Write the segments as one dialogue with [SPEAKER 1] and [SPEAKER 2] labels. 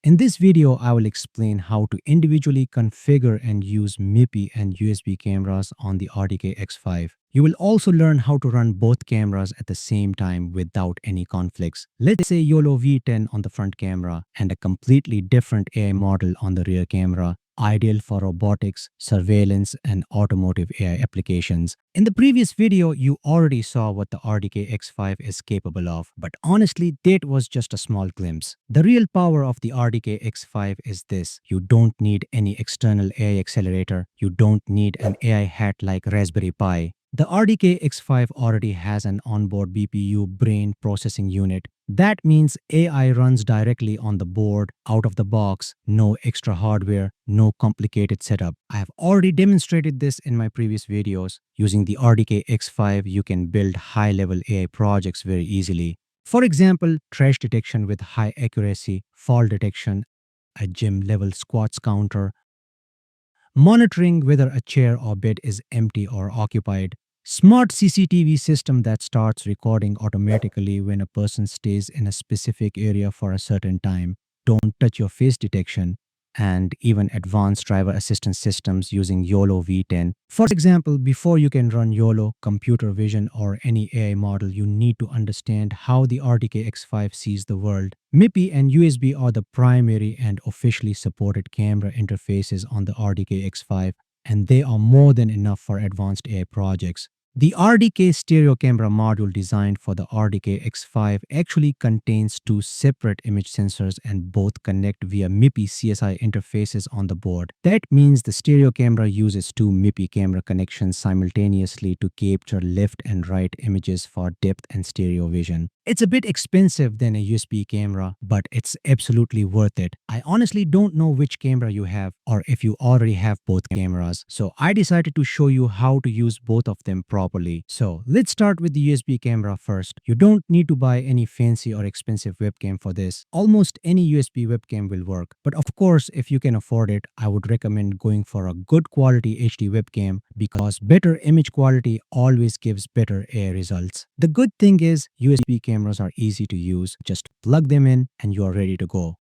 [SPEAKER 1] In this video, I will explain how to individually configure and use MIPI and USB cameras on the RDK X5. You will also learn how to run both cameras at the same time without any conflicts. Let's say YOLO V10 on the front camera and a completely different AI model on the rear camera, ideal for robotics, surveillance, and automotive AI applications. In the previous video, you already saw what the RDK X5 is capable of, but honestly, that was just a small glimpse. The real power of the RDK X5 is this. You don't need any external AI accelerator. You don't need an AI hat like Raspberry Pi. The RDK X5 already has an onboard BPU brain processing unit. That means AI runs directly on the board, out of the box, no extra hardware, no complicated setup. I have already demonstrated this in my previous videos. Using the RDK X5, you can build high-level AI projects very easily. For example, trash detection with high accuracy, fall detection, a gym-level squats counter, monitoring whether a chair or bed is empty or occupied, smart CCTV system that starts recording automatically when a person stays in a specific area for a certain time, don't touch your face detection, and even advanced driver assistance systems using YOLO V10. For example, before you can run YOLO, computer vision, or any AI model, you need to understand how the RDK X5 sees the world. MIPI and USB are the primary and officially supported camera interfaces on the RDK X5, and they are more than enough for advanced AI projects. The RDK stereo camera module designed for the RDK X5 actually contains two separate image sensors and both connect via MIPI CSI interfaces on the board. That means the stereo camera uses two MIPI camera connections simultaneously to capture left and right images for depth and stereo vision. It's a bit expensive than a USB camera, but it's absolutely worth it. I honestly don't know which camera you have or if you already have both cameras, so I decided to show you how to use both of them properly. So let's start with the USB camera first. You don't need to buy any fancy or expensive webcam for this. Almost any USB webcam will work, but of course, if you can afford it, I would recommend going for a good quality HD webcam because better image quality always gives better AI results. The good thing is USB cameras are easy to use. Just plug them in and you are ready to go.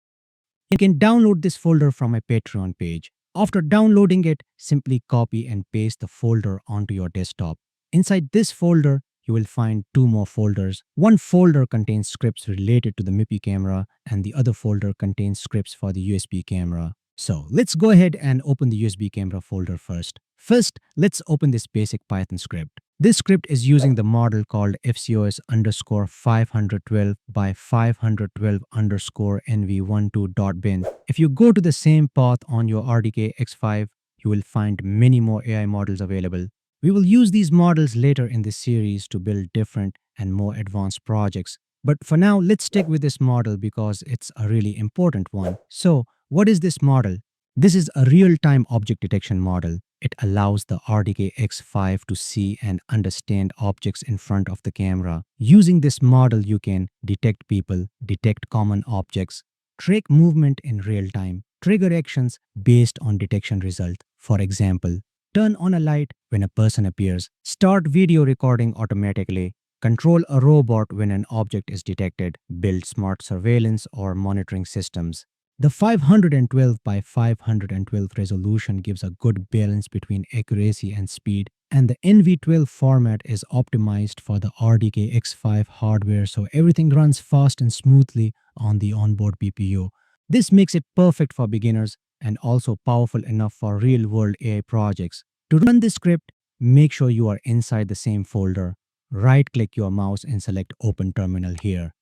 [SPEAKER 1] You can download this folder from my Patreon page. After downloading it, simply copy and paste the folder onto your desktop. Inside this folder, you will find two more folders. One folder contains scripts related to the MIPI camera and the other folder contains scripts for the USB camera. So let's go ahead and open the USB camera folder first. First, let's open this basic Python script. This script is using the model called FCOS_512 by 512_NV12.bin. If you go to the same path on your RDK X5, you will find many more AI models available. We will use these models later in this series to build different and more advanced projects. But for now, let's stick with this model because it's a really important one. So, what is this model? This is a real-time object detection model. It allows the RDK X5 to see and understand objects in front of the camera. Using this model, you can detect people, detect common objects, track movement in real time, trigger actions based on detection result. For example, turn on a light when a person appears, start video recording automatically, control a robot when an object is detected, build smart surveillance or monitoring systems. The 512 by 512 resolution gives a good balance between accuracy and speed, and the NV12 format is optimized for the RDK X5 hardware so everything runs fast and smoothly on the onboard BPU. This makes it perfect for beginners and also powerful enough for real-world AI projects. To run this script, make sure you are inside the same folder. Right-click your mouse and select Open Terminal here.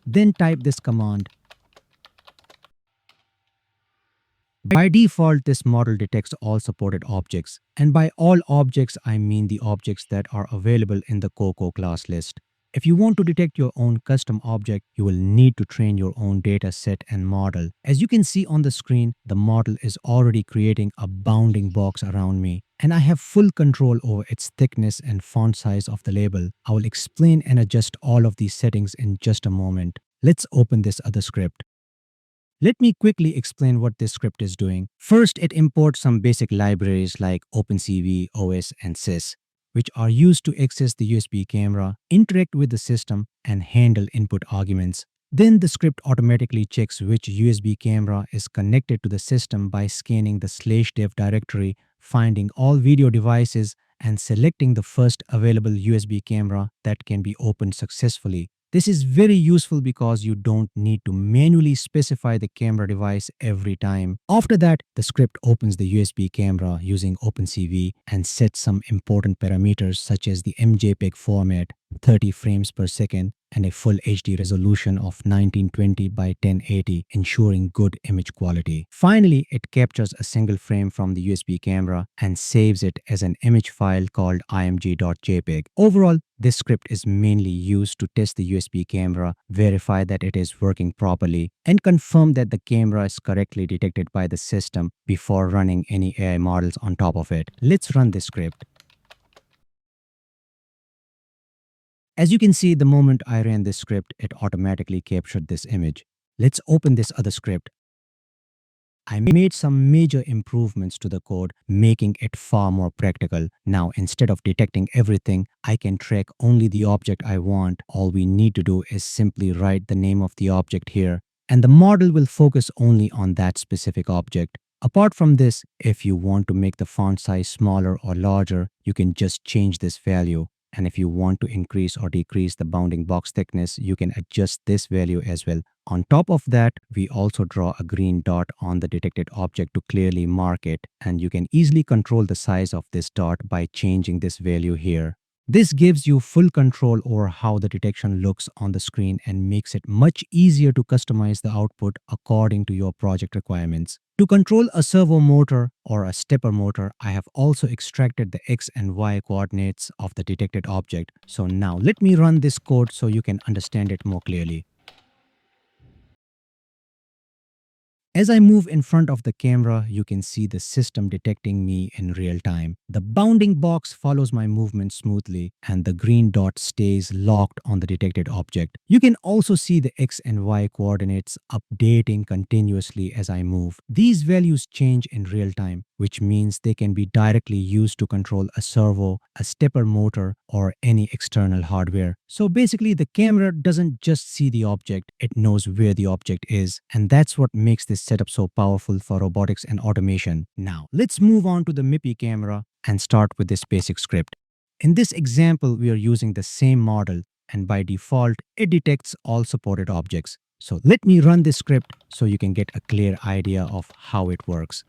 [SPEAKER 1] Then type this command. By default, this model detects all supported objects. And by all objects, I mean the objects that are available in the COCO class list. If you want to detect your own custom object, you will need to train your own data set and model. As you can see on the screen, the model is already creating a bounding box around me, and I have full control over its thickness and font size of the label. I will explain and adjust all of these settings in just a moment. Let's open this other script. Let me quickly explain what this script is doing. First, it imports some basic libraries like OpenCV, OS, and sys, which are used to access the USB camera, interact with the system, and handle input arguments. Then the script automatically checks which USB camera is connected to the system by scanning the /dev directory, finding all video devices, and selecting the first available USB camera that can be opened successfully. This is very useful because you don't need to manually specify the camera device every time. After that, the script opens the USB camera using OpenCV and sets some important parameters such as the MJPEG format, 30 frames per second, and a full HD resolution of 1920 by 1080, ensuring good image quality. Finally, it captures a single frame from the USB camera and saves it as an image file called img.jpg. Overall, this script is mainly used to test the USB camera, verify that it is working properly, and confirm that the camera is correctly detected by the system before running any AI models on top of it. Let's run this script. As you can see, the moment I ran this script, it automatically captured this image. Let's open this other script. I made some major improvements to the code, making it far more practical. Now, instead of detecting everything, I can track only the object I want. All we need to do is simply write the name of the object here, and the model will focus only on that specific object. Apart from this, if you want to make the font size smaller or larger, you can just change this value. And if you want to increase or decrease the bounding box thickness, you can adjust this value as well. On top of that, we also draw a green dot on the detected object to clearly mark it, and you can easily control the size of this dot by changing this value here. This gives you full control over how the detection looks on the screen and makes it much easier to customize the output according to your project requirements. To control a servo motor or a stepper motor, I have also extracted the X and Y coordinates of the detected object. So now let me run this code so you can understand it more clearly. As I move in front of the camera, you can see the system detecting me in real time. The bounding box follows my movement smoothly, and the green dot stays locked on the detected object. You can also see the X and Y coordinates updating continuously as I move. These values change in real time, which means they can be directly used to control a servo, a stepper motor, or any external hardware. So basically, the camera doesn't just see the object, it knows where the object is, and that's what makes this setup so powerful for robotics and automation. Now, let's move on to the MIPI camera and start with this basic script. In this example, we are using the same model, and by default, it detects all supported objects. So let me run this script so you can get a clear idea of how it works.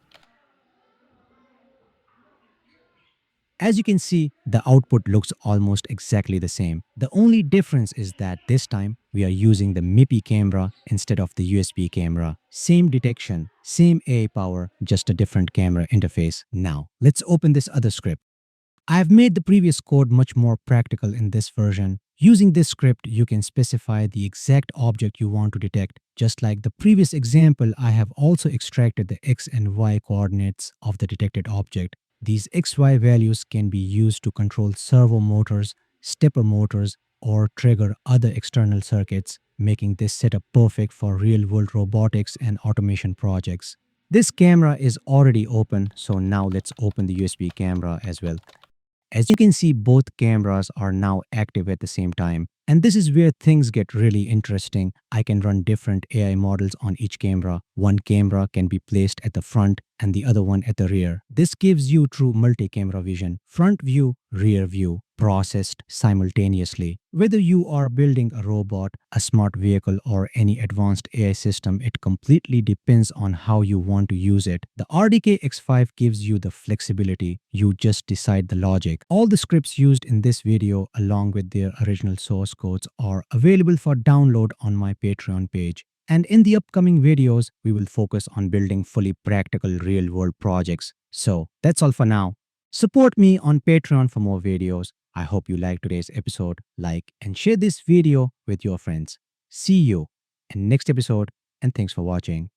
[SPEAKER 1] As you can see, the output looks almost exactly the same. The only difference is that this time we are using the MIPI camera instead of the USB camera. Same detection, same AI power, just a different camera interface. Now, let's open this other script. I have made the previous code much more practical in this version. Using this script, you can specify the exact object you want to detect. Just like the previous example, I have also extracted the X and Y coordinates of the detected object. These XY values can be used to control servo motors, stepper motors, or trigger other external circuits, making this setup perfect for real-world robotics and automation projects. This camera is already open, so now let's open the USB camera as well. As you can see, both cameras are now active at the same time. And this is where things get really interesting. I can run different AI models on each camera. One camera can be placed at the front and the other one at the rear. This gives you true multi-camera vision. Front view, rear view, processed simultaneously. Whether you are building a robot, a smart vehicle, or any advanced AI system, it completely depends on how you want to use it. The RDK X5 gives you the flexibility. You just decide the logic. All the scripts used in this video, along with their original source codes, are available for download on my Patreon page. And in the upcoming videos, we will focus on building fully practical real-world projects. So that's all for now. Support me on Patreon for more videos. I hope you liked today's episode. Like and share this video with your friends. See you in next episode, and thanks for watching.